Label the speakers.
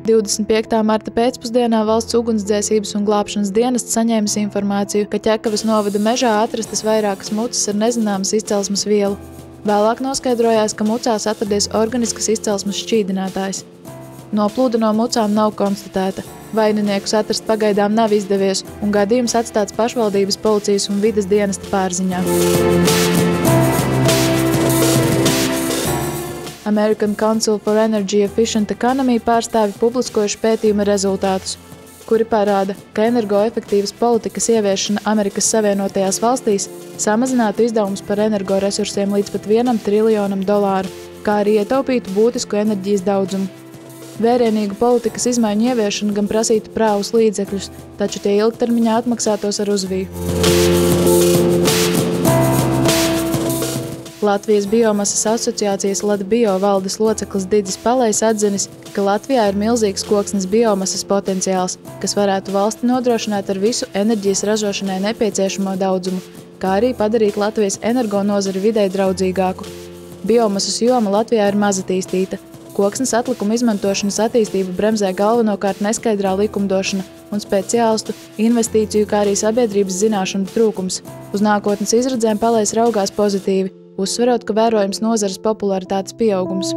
Speaker 1: 25. marta pēcpusdienā Valsts ugunsdzēsības un glābšanas dienests saņēmis informāciju, ka Ķekavas novada mežā atrastas vairākas mucas ar nezināmas izcelsmes vielu. Vēlāk noskaidrojās, ka mucās atradies organiskas izcelsmes šķīdinātājs. Noplūde no mucām nav konstatēta, vaininiekus atrast pagaidām nav izdevies un gadījums atstāts pašvaldības, policijas un vides dienesta pārziņā. American Council for Energy Efficient Economy pārstāvi publiskojuši pētījuma rezultātus, kuri parāda, ka energoefektīvas politikas ieviešana Amerikas Savienotajās valstīs samazinātu izdevumus par energoresursiem līdz pat $1 triljonam, kā arī ietaupītu būtisku enerģijas daudzumu. Vērienīgu politikas izmaiņu ieviešana gan prasītu prāvus līdzekļus, taču tie ilgtermiņā atmaksātos ar uzviju. Latvijas biomasas asociācijas Latbio valdes loceklis Didis Palejs atzinis, ka Latvijā ir milzīgs koksnes biomasas potenciāls, kas varētu valsti nodrošināt ar visu enerģijas ražošanai nepieciešamo daudzumu, kā arī padarīt Latvijas energonozari videi draudzīgāku. Biomasas joma Latvijā ir mazatīstīta. Koksnes atlikuma izmantošanas attīstību bremzē galvenokārt neskaidrā likumdošana un speciālistu, investīciju, kā arī sabiedrības zināšanu trūkums. Uz nākotnes izredzēm Palejs raugās pozitīvi, uzsverot, ka vērojams nozares popularitātes pieaugums.